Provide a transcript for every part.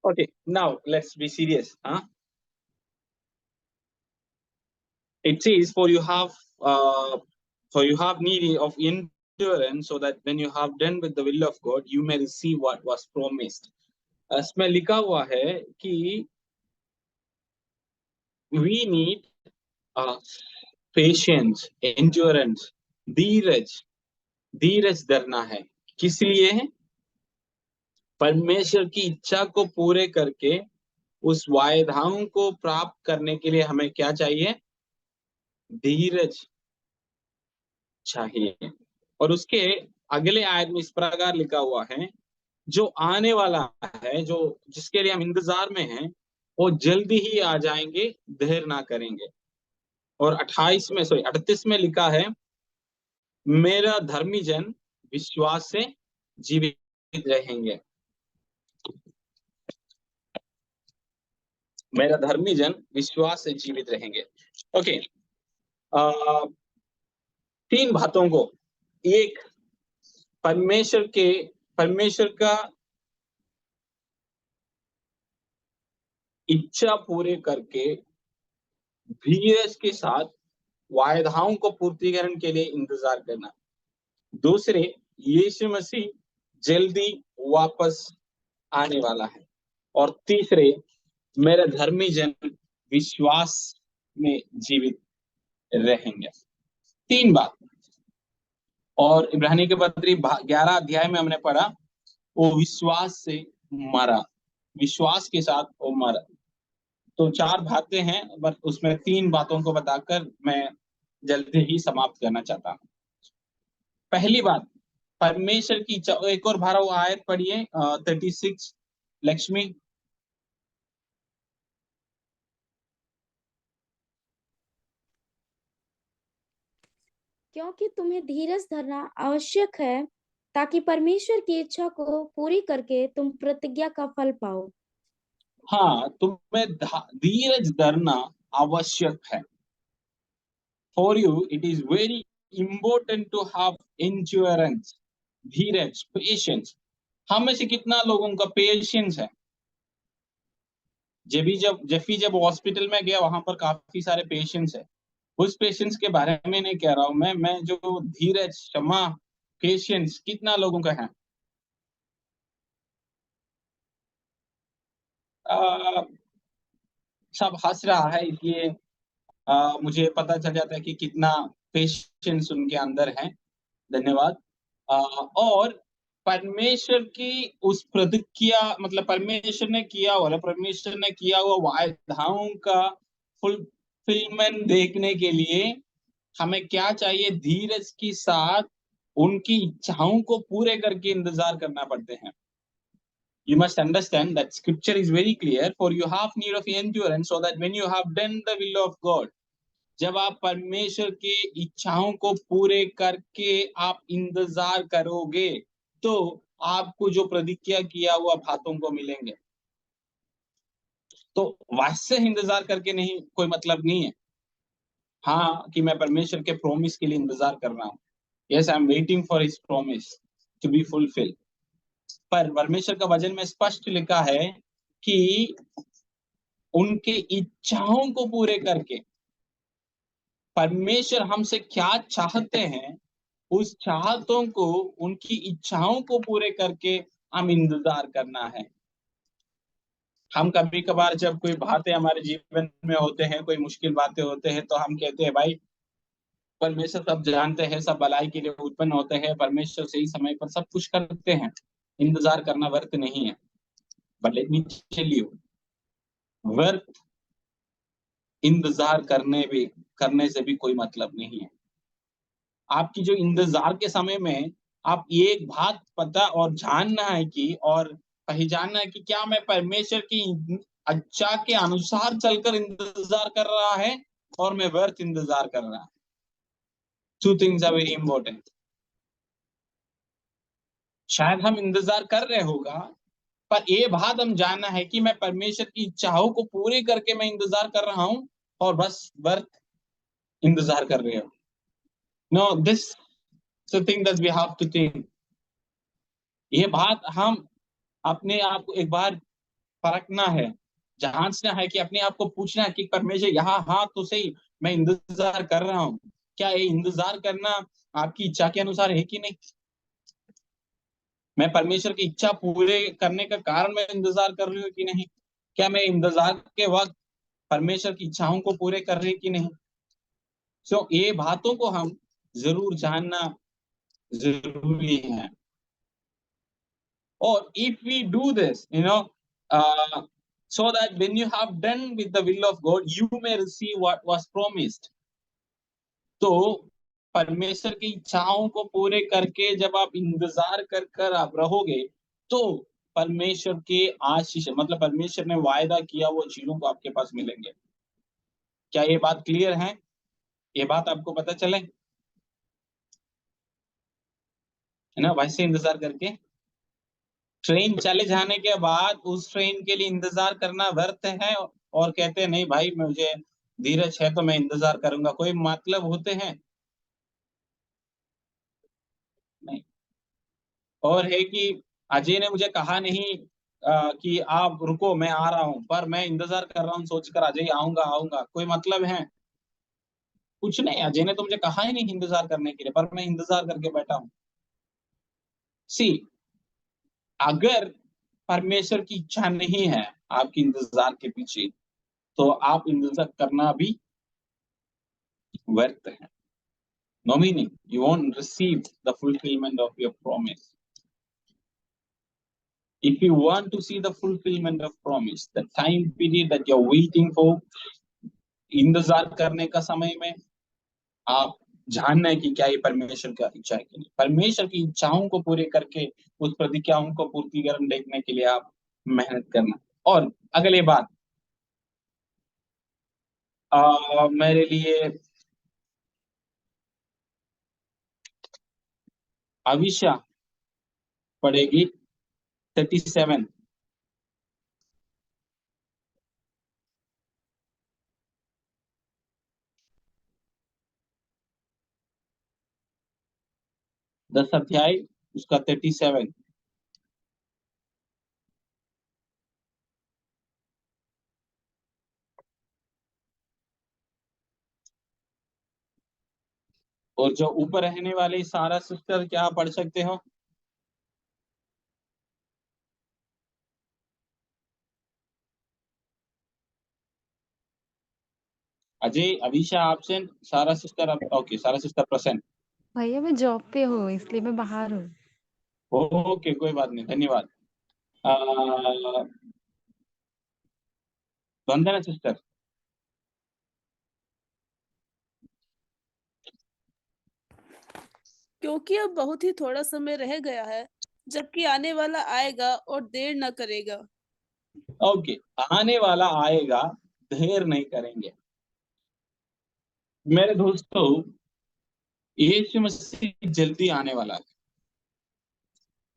Okay, now let's be serious. It says, for you have need of endurance, so that when you have done with the will of God, you may receive what was promised. इसमें लिखा हुआ है कि we need patience, endurance, धीरज धरना है। किस लिए है? परमेश्वर की इच्छा को पूरे करके उस वायदाओं को प्राप्त करने के लिए हमें क्या चाहिए? धीरज चाहिए। और उसके अगले आयत में इस प्रकार लिखा हुआ है, जो आने वाला है, जो जिसके लिए हम इंतजार में हैं, वो जल्दी ही आ जाएंगे, देर ना करेंगे। और 38 में लिखा है, मेरा धर्मी जन विश्वास से जीवित रहेंगे। मेरा धर्मी जन विश्वास से जीवित रहेंगे। ओके, 3 बातों को, एक परमेश्वर का इच्छा पूरे करके धीरज के साथ वायदाओं को पूर्तिकरण के लिए इंतजार करना। दूसरे, यीशु मसीह जल्दी वापस आने वाला है। और तीसरे, मेरा धर्मी जन विश्वास में जीवित रहेंगे। 3 बात। और इब्रानी के पत्री 11 अध्याय में हमने पढ़ा, वो विश्वास से मरा, विश्वास के साथ वो मरा। तो 4 बातें हैं, बस उसमें 3 बातों को बताकर मैं जल्दी ही समाप्त करना चाहता हूँ। पहली बात, परमेश्वर की इच्छा। एक और बार वो आयत पढ़िए, 36, लक्ष्मी। क्योंकि तुम्हें धीरज धरना आवश्यक है, ताकि परमेश्वर की इच्छा को पूरी करके तुम प्रतिज्ञा का फल पाओ। हाँ, तुम्हें धीरज धरना आवश्यक है। For you, it is very important to have endurance, Dheeraj, patience. हम में से कितना लोगों का पेशेंस है? जब हॉस्पिटल में गया, वहां पर काफी सारे पेशेंस है। उस पेशेंस के बारे में नहीं कह रहा हूं मैं जो धीरज, क्षमा, पेशेंस कितना लोगों का है? सब हंस रहा है, इसलिए मुझे पता चल जाता है कि कितना पेशेंस उनके अंदर है। धन्यवाद। और परमेश्वर की उस प्रतिज्ञा, मतलब परमेश्वर ने किया हुआ वायदाओं का फुलफिलमेंट देखने के लिए हमें क्या चाहिए? धीरज के साथ उनकी इच्छाओं को पूरे करके इंतजार करना पड़ते हैं। You must understand that scripture is very clear, for you have need of endurance, so that when you have done the will of God, जब आप परमेश्वर की इच्छाओं को पूरे करके आप इंतजार करोगे, तो आपको जो प्रतिज्ञा किया हुआ बातों को मिलेंगे। तो वैसे इंतजार करके नहीं, कोई मतलब नहीं है। हाँ, कि मैं परमेश्वर के प्रॉमिस के लिए इंतजार कर रहा हूँ। Yes, I am waiting for his promise to be fulfilled. पर परमेश्वर का वचन में स्पष्ट लिखा है कि उनके इच्छाओं को पूरे करके, परमेश्वर हमसे क्या चाहते हैं, उस चाहतों को, उनकी इच्छाओं को पूरे करके हम इंतजार करना है। हम कभी कभार जब कोई बातें हमारे जीवन में होते हैं, कोई मुश्किल बातें होते हैं, तो हम कहते हैं भाई परमेश्वर सब जानते हैं, सब भलाई के लिए उत्पन्न होते हैं, परमेश्वर सही समय पर सब कुछ करते हैं, इंतजार करना व्यर्थ नहीं है। But let me tell you, व्यर्थ इंतजार करने से भी कोई मतलब नहीं है। आपकी जो इंतजार के समय में आप एक बात पता और जानना है कि, और पहचानना है कि क्या मैं परमेश्वर की इच्छा के अनुसार चलकर इंतजार कर रहा है और मैं व्यर्थ इंतजार कर रहा है। Two things are very important. शायद हम इंतजार कर रहे होगा, पर ये बात हम जानना है कि मैं परमेश्वर की इच्छाओं को पूरे करके मैं इंतजार कर रहा हूं और बस व्यर्थ इंतजार कर रहे हो। No, this is the thing that we have to think. ये बात हम अपने आप को एक बार परखना है, जांचना है, कि अपने आप को पूछना है कि परमेश्वर यहाँ हाँ तो सही, मैं इंतजार कर रहा हूँ, क्या ये इंतजार करना आपकी इच्छा के अनुसार है कि नहीं? मैं परमेश्वर की इच्छा पूरे करने का कारण मैं इंतजार कर रही हूँ कि नहीं? क्या मैं इंतजार के वक्त परमेश्वर की इच्छाओं को पूरे कर रही कि नहीं? सो ये बातों को हम जरूर जानना जरूरी है। और if we do this, so that when you have done with the will of God, you may receive what was promised. तो परमेश्वर की इच्छाओं को पूरे करके जब आप इंतजार कर कर आप रहोगे, तो परमेश्वर के आशीष, मतलब परमेश्वर ने वायदा किया वो चीजों को आपके पास मिलेंगे। क्या ये बात क्लियर है? ये बात आपको पता चले, है ना? वैसे इंतजार करके ट्रेन चले जाने के बाद उस ट्रेन के लिए इंतजार करना व्यर्थ है, और कहते हैं नहीं भाई मुझे धीरज है तो मैं इंतजार करूंगा, कोई मतलब होते हैं? नहीं। और है कि अजय ने मुझे कहा नहीं कि आप रुको मैं आ रहा हूं, पर मैं इंतजार कर रहा हूं सोचकर अजय आऊंगा आऊंगा, कोई मतलब है? कुछ नहीं, अजय ने तो मुझे कहा ही नहीं इंतजार करने के लिए, पर मैं इंतजार करके बैठा हूं। सी, अगर परमेश्वर की इच्छा नहीं है आपकी इंतजार के पीछे, तो आप इंतजार करना भी व्यर्थ है। No meaning, you won't receive the fulfillment of your promise. If you want to see the fulfillment of promise, the time period that you're waiting for, इंतजार करने का समय में आप जानना है कि क्या ये परमेश्वर का इच्छा है कि नहीं। परमेश्वर की इच्छाओं को पूरे करके उस प्रतिज्ञाओं को पूर्तिकरण देखने के लिए आप मेहनत करना। और अगली बात, मेरे लिए अविशा पड़ेगी 37। दस अध्याय उसका 37। और जो ऊपर रहने वाले सारा सिस्टर क्या पढ़ सकते हो? अजय, अभिषा एब्सेंट, सारा सिस्टर ओके, सारा सिस्टर प्रेजेंट। भैया मैं जॉब पे हूँ इसलिए मैं बाहर हूँ। ओके, कोई बात नहीं, धन्यवाद। वंदना सिस्टर। क्योंकि अब बहुत ही थोड़ा समय रह गया है, जबकि आने वाला आएगा और देर न करेगा। ओके, आने वाला आएगा, देर नहीं करेंगे। मेरे दोस्तों, यीशु मसीह जल्दी आने वाला है।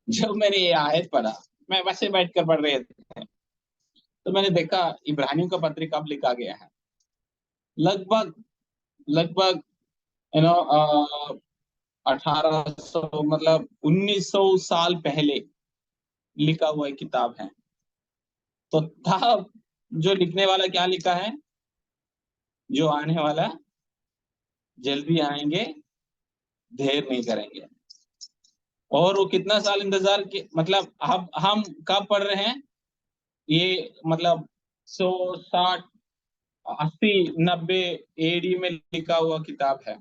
जब मैंने ये आयत पढ़ा, मैं वैसे बैठकर पढ़ रहे थे, तो मैंने देखा इब्रानियों का पत्र कब लिखा गया है। लगभग लगभग यू नो 1800, मतलब 1900 साल पहले लिखा हुआ एक किताब है। तो तब जो लिखने वाला क्या लिखा है, जो आने वाला जल्दी आएंगे, देर नहीं करेंगे। और वो कितना साल इंतजार के, मतलब अब हम कब पढ़ रहे हैं ये, मतलब 100, 60, 80, 90 एडी में लिखा हुआ किताब है।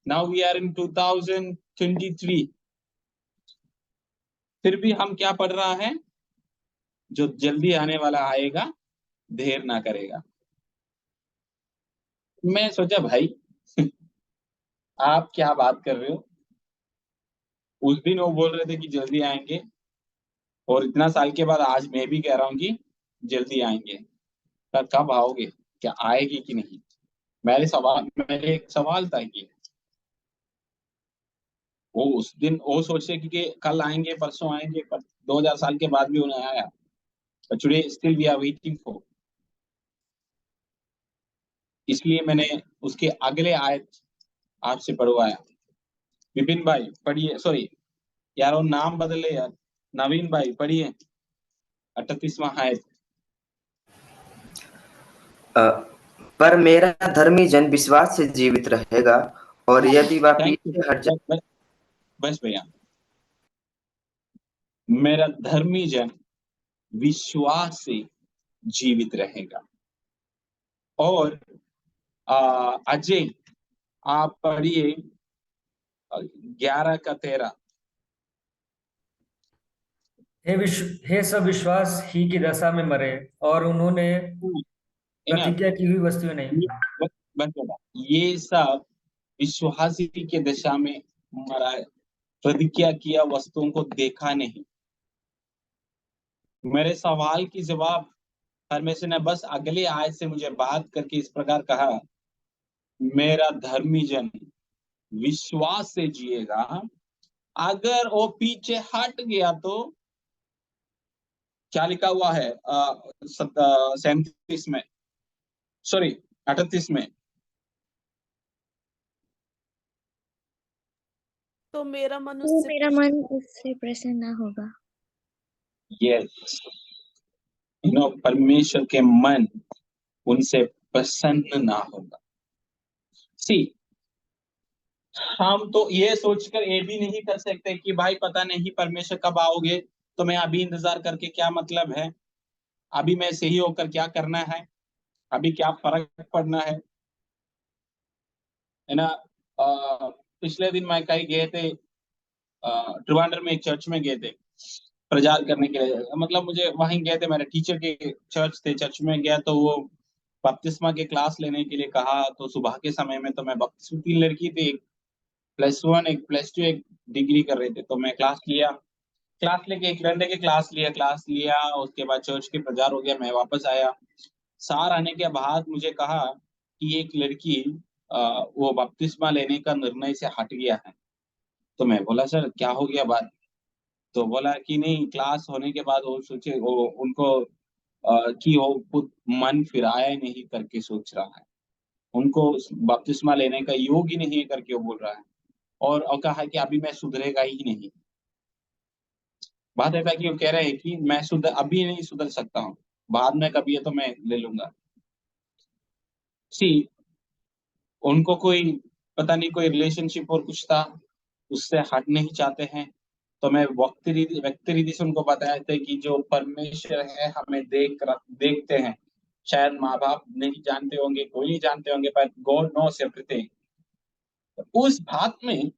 नाउ वी आर इन 2023, फिर भी हम क्या पढ़ रहा है, जो जल्दी आने वाला आएगा, देर ना करेगा। मैं सोचा भाई आप क्या बात कर रहे हो? उस दिन वो बोल रहे थे कि जल्दी आएंगे, और इतना साल के बाद आज मैं भी कह रहा हूँ कि जल्दी आएंगे। पर कब आओगे, क्या आएगी कि नहीं? मेरे एक सवाल था कि वो उस दिन वो सोचे कि कल आएंगे परसों आएंगे, पर 2000 साल के बाद भी उन्हें आया। But today still we are waiting for। इसलिए मैंने उसके अगले आयत आपसे पढ़वाया। विपिन भाई पढ़िए, सॉरी यार वो नाम बदले यार, नवीन भाई पढ़िए। 38वां आयत। पर मेरा धर्मी जन विश्वास से जीवित रहेगा, और यदि वह थैंक यू। पीछे हट जाए। बस भैया, मेरा धर्मी जन विश्वास से जीवित रहेगा। और अजय आप पढ़िए 11 का 13। हे सब विश्वास ही की दशा में मरे, और उन्होंने प्रतिज्ञा की हुई वस्तुएं नहीं। बस बेटा, ये सब विश्वासी के दशा में मरा है, प्रतिज्ञा किया वस्तुओं को देखा नहीं। मेरे सवाल की जवाब परमेश्वर ने बस अगले आयत से मुझे बात करके इस प्रकार कहा, मेरा धर्मी जन विश्वास से जिएगा, अगर वो पीछे हट गया तो क्या लिखा हुआ है 37 में, सॉरी 38 में, तो मेरा मन तो उससे मेरा मन उससे प्रसन्न ना होगा। यस, परमेश्वर के मन उनसे प्रसन्न ना होगा। सी, हम तो ये सोचकर ये भी नहीं कर सकते कि भाई पता नहीं परमेश्वर कब आओगे, तो मैं अभी इंतजार करके क्या मतलब है, अभी मैं सही होकर क्या करना है, अभी क्या फर्क पड़ना है ना। पिछले दिन मैं कहीं गए थे, ट्रिवांड्रम में एक चर्च में गए थे प्रचार करने के लिए। मतलब मुझे वहीं गए थे, मेरे टीचर के चर्च थे, चर्च में गया तो वो बपतिस्मा के क्लास लेने के लिए कहा। तो सुबह के समय में तो मैं बपतिस्मा, 3 लड़की थी, एक +1 एक +2 एक डिग्री कर रहे थे, तो मैं क्लास लिया, क्लास लेके एक घंटे के क्लास लिया, उसके बाद चर्च के प्रचार हो गया, मैं वापस आया। सार आने के बाद मुझे कहा कि एक लड़की वो बपतिस्मा लेने का निर्णय से हट गया है। तो मैं बोला सर क्या हो गया बात? तो बोला कि नहीं, क्लास होने के बाद वो सोचे, वो उनको कि वो खुद मन फिराया ही नहीं करके सोच रहा है, उनको बपतिस्मा लेने का योग ही नहीं है करके वो बोल रहा है। और कहा है कि अभी मैं सुधरेगा ही नहीं। बात ऐसा कि वो कह रहे हैं कि मैं अभी नहीं सुधर सकता हूँ, बाद में कभी है तो मैं ले लूंगा। सी, उनको कोई पता नहीं कोई रिलेशनशिप और कुछ था, उससे हट नहीं चाहते हैं। तो मैं व्यक्ति रीति से उनको बताया था कि जो परमेश्वर है हमें देखते हैं। शायद माँ बाप नहीं जानते होंगे, कोई नहीं जानते होंगे, पर गॉड नोस एवरीथिंग। उस बात में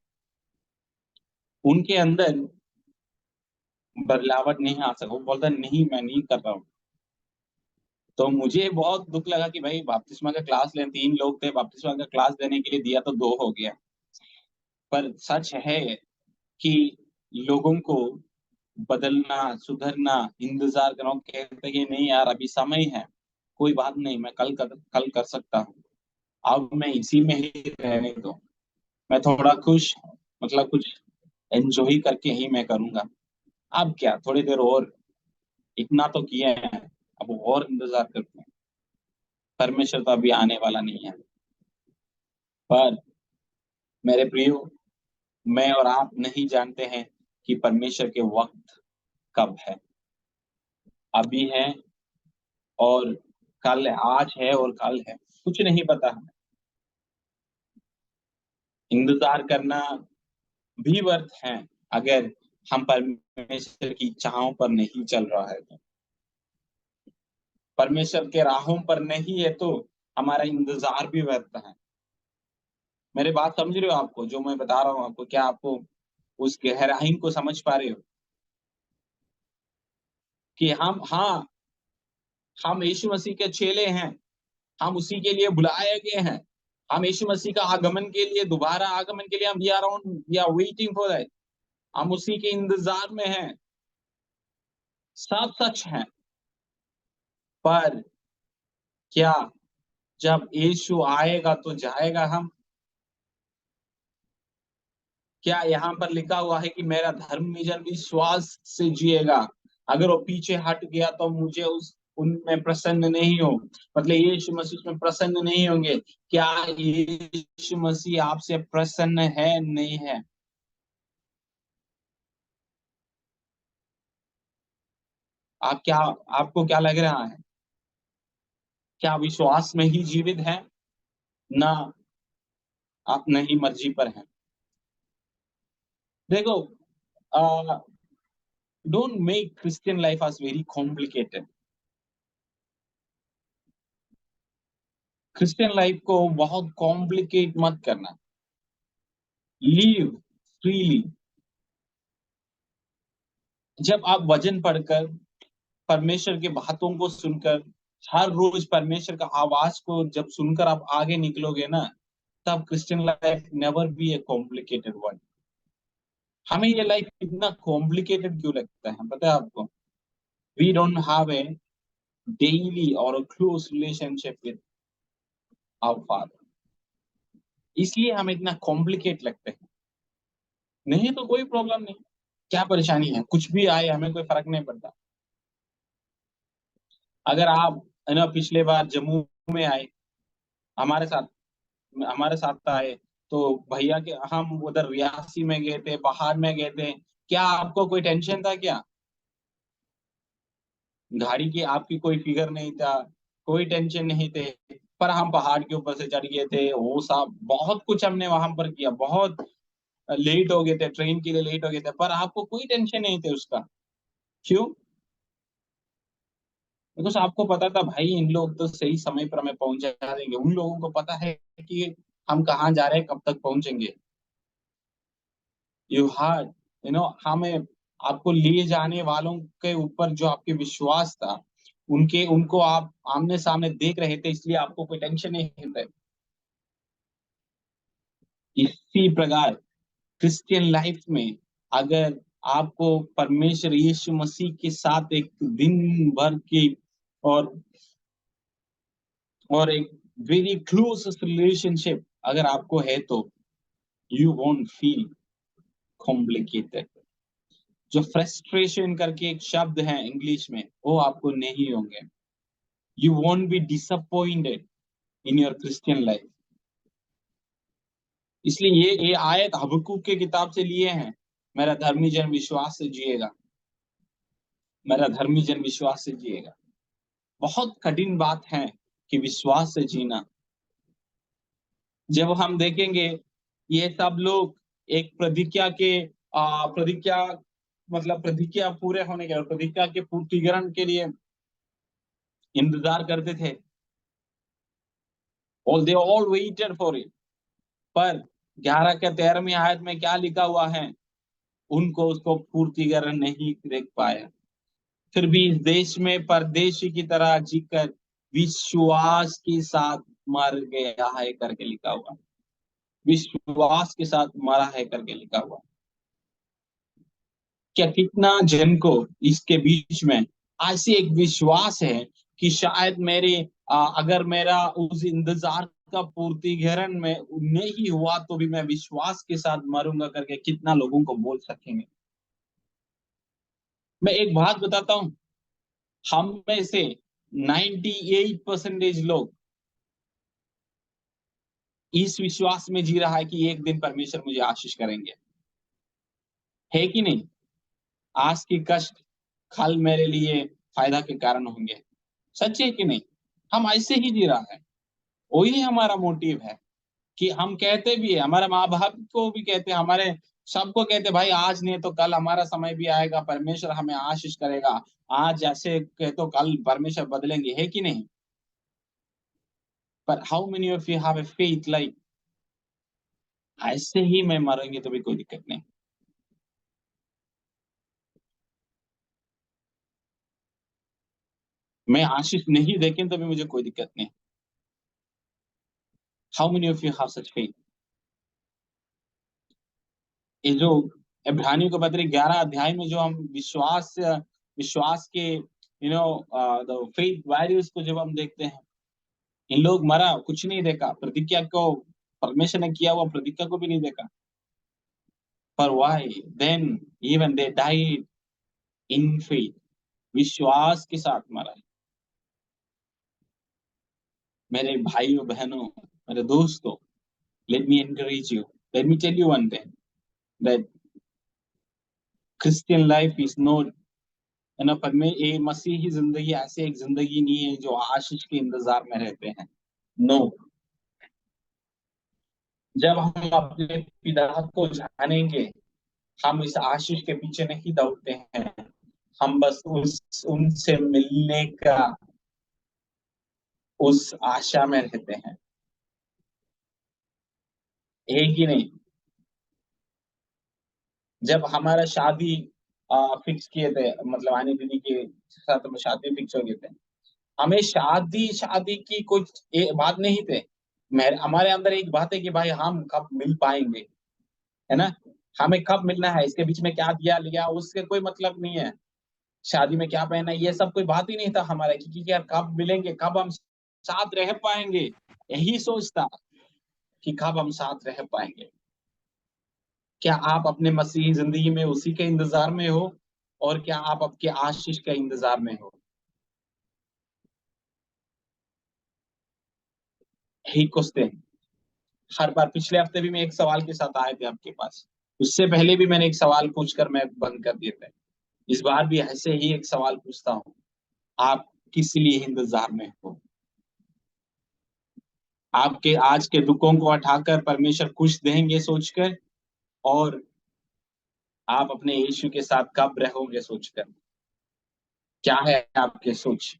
उनके अंदर बदलावट नहीं आ सका। वो बोलता नहीं, मैं नहीं कर रहा हूँ। तो मुझे बहुत दुख लगा कि भाई बपतिस्मा का क्लास लेने 3 लोग थे, बपतिस्मा का क्लास देने के लिए दिया तो 2 हो गया। पर सच है कि लोगों को बदलना, सुधरना, इंतजार करना, कहते कि नहीं यार अभी समय है, कोई बात नहीं, मैं कल कर सकता हूँ, अब मैं इसी में ही रहने दो, मैं थोड़ा खुश, मतलब कुछ एंजॉय करके ही मैं करूंगा। अब क्या, थोड़ी देर और, इतना तो किया है, अब और इंतजार करते हैं। परमेश्वर तो अभी आने वाला नहीं है। पर मेरे प्रियो, मैं और आप नहीं जानते हैं कि परमेश्वर के वक्त कब है, अभी है और कल है, आज है और कल है, कुछ नहीं पता हमें। इंतजार करना भी व्यर्थ है अगर हम परमेश्वर की इच्छाओं पर नहीं चल रहा है तो। परमेश्वर के राहों पर नहीं है तो हमारा इंतजार भी व्यर्थ है। मेरे बात समझ रहे हो? आपको जो मैं बता रहा हूँ आपको, क्या आपको उस गहराई को समझ पा रहे हो कि हम यीशु मसीह के चेले हैं, हम उसी के लिए बुलाए गए हैं, हम यीशु मसीह का आगमन के लिए, दोबारा आगमन के लिए हम we are waiting for that, हम उसी के इंतजार में हैं। सब सच है, पर क्या जब यीशु आएगा तो जाएगा हम? क्या यहाँ पर लिखा हुआ है कि मेरा धर्मी जन विश्वास से जिएगा, अगर वो पीछे हट गया तो मुझे उनमें प्रसन्न नहीं हो, मतलब यीशु मसीह में प्रसन्न नहीं होंगे? क्या यीशु मसीह आपसे प्रसन्न है, नहीं है? आपको क्या लग रहा है? क्या विश्वास में ही जीवित है, ना आप नहीं मर्जी पर हैं? देखो, don't make Christian life as very complicated. Christian life को बहुत कॉम्प्लिकेट मत करना। Leave freely. जब आप वचन पढ़कर, परमेश्वर की बातों को सुनकर, हर रोज परमेश्वर का आवाज को जब सुनकर आप आगे निकलोगे ना, तब Christian life never be A complicated one. हमें ये लाइफ इतना कॉम्प्लिकेटेड क्यों लगता है पता है आपको? We don't have a daily और close relationship with our father, इसलिए हमें इतना कॉम्प्लिकेट लगते हैं। नहीं तो कोई प्रॉब्लम नहीं, क्या परेशानी है? कुछ भी आए हमें कोई फर्क नहीं पड़ता। अगर आप पिछले बार जम्मू में आए, हमारे साथ हमारे साथ आए, तो भैया के हम उधर रियासी में गए थे, पहाड़ में गए थे, क्या आपको कोई टेंशन था क्या? गाड़ी की आपकी कोई फिक्र नहीं था, कोई टेंशन नहीं थे, पर हम पहाड़ के ऊपर से चढ़ गए थे, वो सब बहुत कुछ हमने वहां पर किया, बहुत लेट हो गए थे, ट्रेन के लिए लेट हो गए थे, पर आपको कोई टेंशन नहीं थे उसका। क्यों? बिकॉज आपको पता था भाई इन लोग तो सही समय पर हमें पहुंचा देंगे, उन लोगों को पता है कि हम कहाँ जा रहे हैं, कब तक पहुंचेंगे। यू हार्ड हमें, आपको लिए जाने वालों के ऊपर जो आपके विश्वास था, उनको आप आमने सामने देख रहे थे, इसलिए आपको कोई टेंशन नहीं था। इसी प्रकार क्रिश्चियन लाइफ में अगर आपको परमेश्वर यीशु मसीह के साथ एक दिन भर की और एक वेरी क्लोज रिलेशनशिप अगर आपको है, तो यू वोंट फील कॉम्प्लिकेटेड। जो फ्रस्ट्रेशन करके एक शब्द है इंग्लिश में, वो आपको नहीं होंगे। You won't be disappointed in your Christian life. इसलिए ये आयत हबक्कूक के किताब से लिए हैं। मेरा धर्मी जन विश्वास से जिएगा, मेरा धर्मी जन विश्वास से जिएगा। बहुत कठिन बात है कि विश्वास से जीना। जब हम देखेंगे ये सब लोग एक प्रतिज्ञा के प्रतिज्ञा मतलब प्रतिज्ञा पूरे होने के और प्रतिज्ञा के पूर्तिकरण के लिए इंतजार करते थे, और they all waited for it. पर 11 के 13वीं आयत में क्या लिखा हुआ है? उनको उसको पूर्तिकरण नहीं देख पाया। फिर भी इस देश में परदेशी की तरह जीकर विश्वास के साथ मर गया है करके लिखा हुआ। विश्वास के साथ मरा है करके लिखा हुआ। क्या कितना जन को इसके बीच में ऐसी एक विश्वास है कि शायद अगर मेरा उस इंतजार का पूर्तिकरण में नहीं हुआ तो भी मैं विश्वास के साथ मरूंगा करके कितना लोगों को बोल सकेंगे? मैं एक बात बताता हूं, हम में से 98% लोग इस विश्वास में जी रहा है कि एक दिन परमेश्वर मुझे आशीष करेंगे, है कि नहीं? आज की कष्ट कल मेरे लिए फायदा के कारण होंगे। सच है कि नहीं? हम ऐसे ही जी रहा है। वही हमारा मोटिव है कि हम कहते भी है, हमारे माँ बाप को भी कहते हैं, हमारे सबको कहते भाई आज नहीं तो कल हमारा समय भी आएगा, परमेश्वर हमें आशीष करेगा। आज ऐसे कह तो कल परमेश्वर बदलेंगे, है कि नहीं? पर how many of you have a faith like ऐसे ही मैं मरेंगे तो भी कोई दिक्कत नहीं। मैं आशीष नहीं देखें तो भी मुझे कोई दिक्कत नहीं। How many of you have such faith? ये जो इब्रानियों के पत्र 11 अध्याय में जो हम विश्वास के द फेथ वैल्यूज को जब हम देखते हैं, इन लोग मरा कुछ नहीं देखा, प्रतिज्ञा को परमेश्वर ने किया हुआ प्रतिज्ञा को भी नहीं देखा, पर why then even they died in faith, विश्वास के साथ मरा। मेरे भाइयों बहनों, मेरे दोस्तों, let me encourage you, let me tell you one thing, that Christian life is not है ना। पर में ये मसीही जिंदगी ऐसी एक जिंदगी नहीं है जो आशीष के इंतजार में रहते हैं। नो, जब हम अपने पिता को जानेंगे, हम इस आशीष के पीछे नहीं दौड़ते हैं, हम बस उनसे मिलने का उस आशा में रहते हैं। एक ही नहीं, जब हमारा शादी फिक्स किए थे, मतलब आनी दीदी के साथ में शादी फिक्स हो गए थे, हमें शादी शादी की कुछ बात नहीं थे। हमारे अंदर एक बात है कि भाई हम कब मिल पाएंगे, है ना। हमें कब मिलना है, इसके बीच में क्या दिया लिया उसके कोई मतलब नहीं है। शादी में क्या पहना है ये सब कोई बात ही नहीं था हमारा, क्योंकि यार कब मिलेंगे, कब हम साथ रह पाएंगे, यही सोचता कि कब हम साथ रह पाएंगे। क्या आप अपने मसीही जिंदगी में उसी के इंतजार में हो, और क्या आप आपके आशीष के इंतजार में हो? यही क्वेश्चन हर बार। पिछले हफ्ते भी मैं एक सवाल के साथ आए थे आपके पास, उससे पहले भी मैंने एक सवाल पूछकर मैं बंद कर दिए थे। इस बार भी ऐसे ही एक सवाल पूछता हूँ, आप किस लिए इंतजार में हो? आपके आज के दुखों को हटाकर परमेश्वर खुश देंगे सोचकर, और आप अपने यीशु के साथ कब रहोगे सोचकर? क्या है आपके सोच?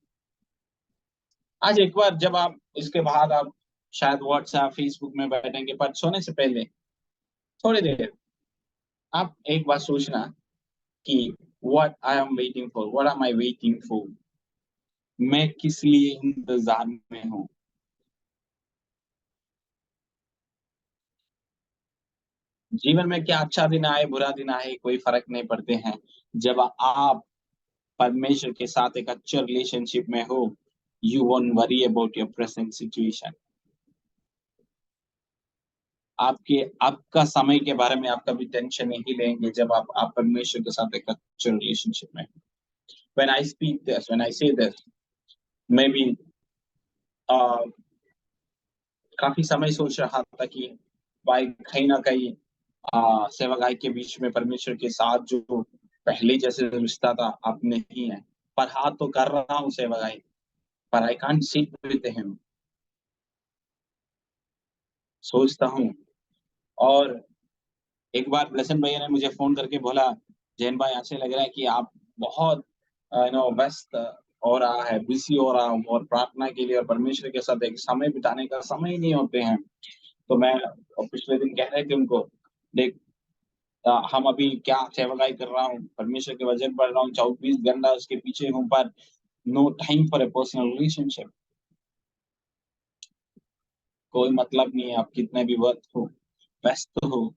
आज एक बार जब आप इसके बाद आप शायद व्हाट्सएप फेसबुक में बैठेंगे, पर सोने से पहले थोड़ी देर आप एक बार सोचना कि what I am waiting for, what am I waiting for, मैं किस लिए इंतजार में हूँ। जीवन में क्या अच्छा दिन आए बुरा दिन आए कोई फर्क नहीं पड़ते हैं, जब आप परमेश्वर के साथ एक अच्छे रिलेशनशिप में हो, you won't worry about your present situation. आपके आपका समय के बारे में आप कभी टेंशन नहीं लेंगे जब आप परमेश्वर के साथ एक अच्छे रिलेशनशिप में। When I speak this, when I say this, maybe काफी समय सोच रहा था कि भाई कहीं ना कहीं सेवकाई के बीच में परमेश्वर के साथ जो पहले जैसे रिश्ता था अब नहीं है, पर हाथ तो कर रहा हूँ सेवकाई, पर I can't sit with him. सोचता हूँ। और एक बार ब्लेसन भैया ने मुझे फोन करके बोला, जैन भाई ऐसे लग रहा है कि आप बहुत व्यस्त हो रहा है, बिजी हो रहा हूँ, और प्रार्थना के लिए और परमेश्वर के साथ एक समय बिताने का समय ही नहीं होते हैं। तो मैं पिछले दिन कह रहे थे उनको, देख हम अभी क्या सेवकाई कर रहा हूँ, परमेश्वर के वचन पढ़ रहा हूँ, 24 घंटा उसके पीछे हूँ, पर no time for a personal relationship. कोई मतलब नहीं है आप कितने भी व्यस्त हो,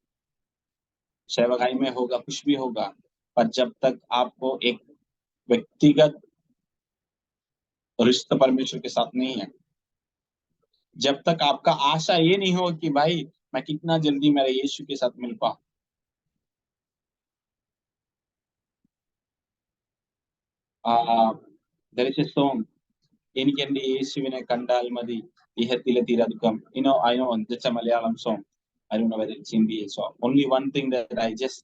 सेवकाई में होगा कुछ भी होगा, पर जब तक आपको एक व्यक्तिगत रिश्ता परमेश्वर के साथ नहीं है, जब तक आपका आशा ये नहीं हो कि भाई मैं कितना जल्दी मेरे यीशु के साथ मिल पाऊं। there is a song, എനിക്കെന്റെ യേശുവിനെ കണ്ടാൽ മതി ഇഹത്തിലെ തിരതുക്കം. I know it's a Malayalam song. I don't know whether it's Hindi song. Only one thing that I just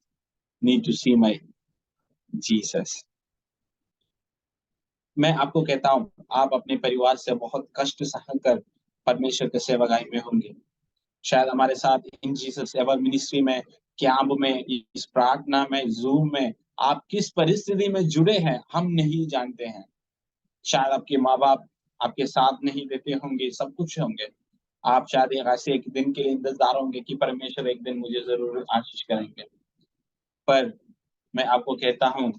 need to see my Jesus. मैं आपको कहता हूँ, आप अपने परिवार से बहुत कष्ट सहकर परमेश्वर के सेवकाई में होंगे। शायद हमारे साथ इन जीसस एवर मिनिस्ट्री में, कैंप में, इस प्रार्थना में, जूम में आप किस परिस्थिति में जुड़े हैं हम नहीं जानते हैं। शायद आपके माँ बाप आपके साथ नहीं देते होंगे, सब कुछ होंगे। आप शायद ऐसे एक दिन के लिए इंतजार होंगे कि परमेश्वर एक दिन मुझे जरूर आशीष करेंगे। पर मैं आपको कहता हूँ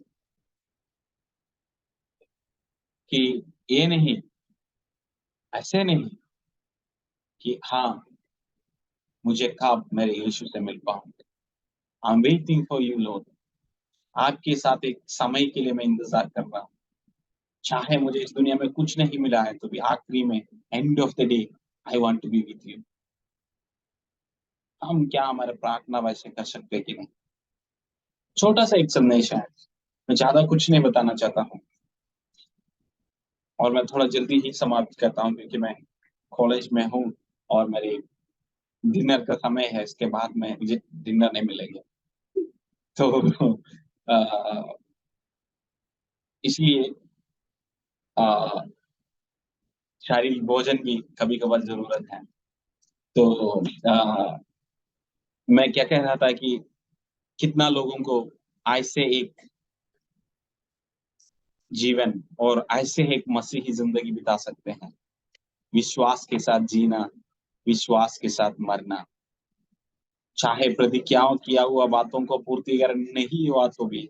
कि ये नहीं, ऐसे नहीं कि हाँ मुझे कब मेरे यीशु से मिल पाऊंगे। I am waiting for you lord. आपके साथ एक समय के लिए मैं इंतजार कर रहा हूँ। चाहे मुझे इस दुनिया में कुछ नहीं मिला है तो भी आखिरी में, end of the day, I want to be with you. हम क्या हमारे प्रार्थना वैसे कर सकते कि नहीं? छोटा सा एक संदेश है, मैं ज्यादा कुछ नहीं बताना चाहता हूँ, और मैं थोड़ा जल्दी ही समाप्त करता हूँ क्योंकि मैं कॉलेज में हूँ और मेरे डिनर का समय है, इसके बाद में मुझे डिनर नहीं मिलेंगे। तो इसलिए शारीरिक भोजन की कभी कभार जरूरत है। तो मैं क्या कह रहा था कि कितना लोगों को ऐसे एक जीवन और ऐसे एक मसीही जिंदगी बिता सकते हैं, विश्वास के साथ जीना, विश्वास के साथ मरना, चाहे प्रतिज्ञाओं किया हुआ बातों को पूर्ति कर नहीं हुआ तो भी,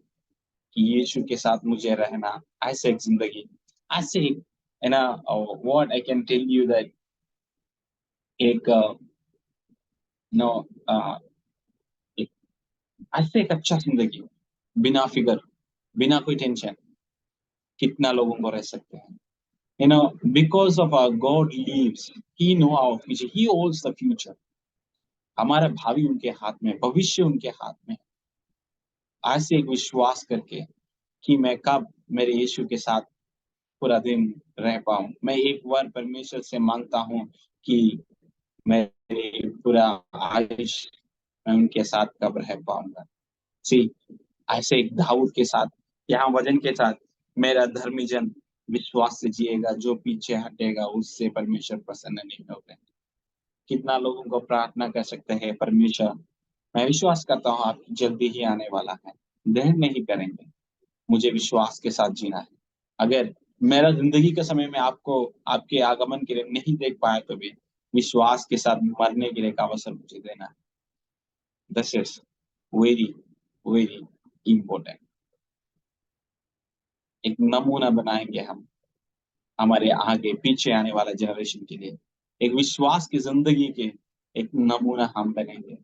कि यीशु के साथ मुझे रहना, ऐसे एक जिंदगी, ऐसे एक, है ना, what I can tell you that एक नो ऐसे एक अच्छा जिंदगी बिना फिकर, बिना कोई टेंशन, कितना लोगों को रह सकते हैं। You know, because of our God lives, He know our future, He holds the future. हमारा भावी उनके हाथ में, भविष्य उनके हाथ में। ऐसे एक विश्वास करके कि मैं कब मेरे यीशु के साथ पूरा दिन रह पाऊं। मैं एक बार परमेश्वर से मांगता हूं कि मेरे पूरा आयुष्य मैं उनके साथ कब रह पाऊंगा। सी, ऐसे एक दाऊद के साथ, यहाँ वजन के साथ, मेरा धर्मी जन विश्वास से जिएगा, जो पीछे हटेगा उससे परमेश्वर प्रसन्न नहीं होते। कितना लोगों को प्रार्थना कर सकते हैं, परमेश्वर मैं विश्वास करता हूँ आप जल्दी ही आने वाला है, देर नहीं करेंगे, मुझे विश्वास के साथ जीना है। अगर मेरा जिंदगी के समय में आपको आपके आगमन के लिए नहीं देख पाया तो भी विश्वास के साथ मरने के लिए एक अवसर मुझे देना है। This is very very important. एक नमूना बनाएंगे हम हमारे आगे पीछे आने वाला जनरेशन के लिए, एक विश्वास की जिंदगी के एक नमूना हम बनेंगे।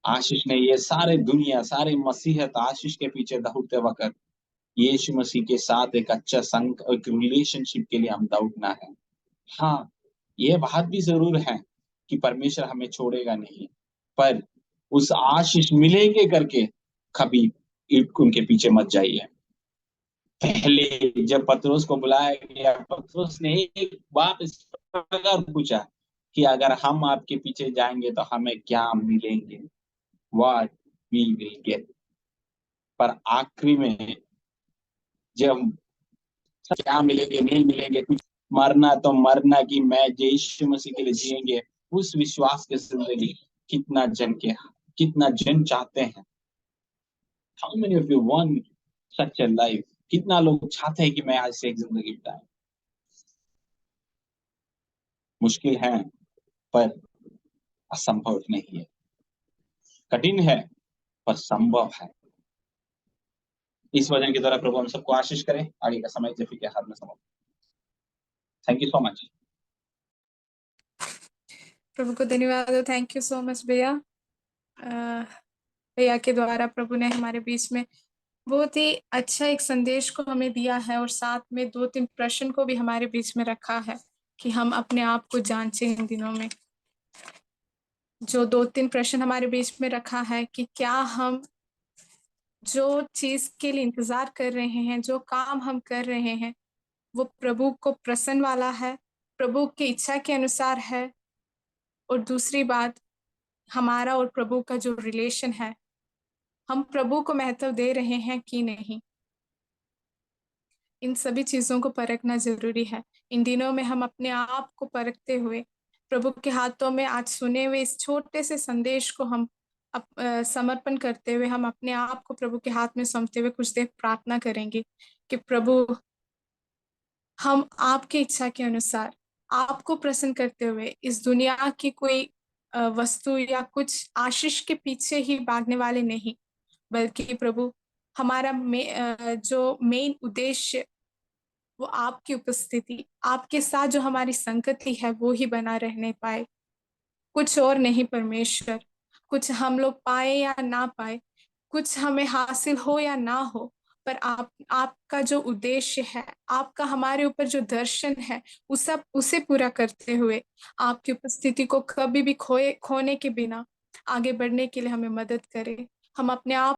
आशीष ने ये सारे दुनिया, सारे मसीहत आशीष के पीछे दौड़ते वक्त यीशु मसीह के साथ एक अच्छा संग, एक रिलेशनशिप के लिए हम दौड़ना है। हाँ, ये बात भी जरूर है कि परमेश्वर हमें छोड़ेगा नहीं, पर उस आशीष मिलेंगे करके कभी उनके पीछे मत जाइए। पहले जब पतरस को बुलाया गया, पतरस ने एक बात इस प्रकार पूछा कि अगर हम आपके पीछे जाएंगे तो हमें क्या मिलेंगे, व्हाट वी विल गेट। पर आखिरी में जब क्या मिलेंगे नहीं मिलेंगे, कुछ मरना तो मरना कि मैं यीशु मसीह के लिए जिएंगे, उस विश्वास के जिंदगी कितना जन चाहते हैं। How many of you want such a life? कितना लोग चाहते हैं कि मैं आज से एक जिंदगी बिताऊं? मुश्किल है पर असंभव नहीं है, कठिन है पर संभव है। इस वचन के द्वारा प्रभु हम सबको आशीष करें। आगे का समय जेफी के हाथ में समर्पित। Thank you so much. प्रभु को धन्यवाद। थैंक यू सो मच भैया। भैया के द्वारा प्रभु ने हमारे बीच में बहुत ही अच्छा एक संदेश को हमें दिया है और साथ में 2-3 प्रश्न को भी हमारे बीच में रखा है कि हम अपने आप को जांचें। इन दिनों में जो 2-3 प्रश्न हमारे बीच में रखा है कि क्या हम जो चीज के लिए इंतजार कर रहे हैं, जो काम हम कर रहे हैं, वो प्रभु को प्रसन्न वाला है, प्रभु की इच्छा के अनुसार है। और दूसरी बात, हमारा और प्रभु का जो रिलेशन है, हम प्रभु को महत्व दे रहे हैं कि नहीं। इन सभी चीजों को परखना जरूरी है। इन दिनों में हम अपने आप को परखते हुए प्रभु के हाथों में आज सुने हुए इस छोटे से संदेश को हम समर्पण करते हुए हम अपने आप को प्रभु के हाथ में सौंपते हुए कुछ देर प्रार्थना करेंगे कि प्रभु, हम आपकी इच्छा के अनुसार आपको प्रसन्न करते हुए इस दुनिया की कोई वस्तु या कुछ आशीष के पीछे ही भागने वाले नहीं, बल्कि प्रभु हमारा जो मेन उद्देश्य वो आपकी उपस्थिति, आपके साथ जो हमारी संगति है वो ही बना रहने पाए, कुछ और नहीं। परमेश्वर, कुछ हम लोग पाए या ना पाए, कुछ हमें हासिल हो या ना हो, पर आपका जो उद्देश्य है, आपका हमारे ऊपर जो दर्शन है, उसे पूरा करते हुए आपकी उपस्थिति को कभी भी खोने के बिना आगे बढ़ने के लिए हमें मदद करें। हम अपने आप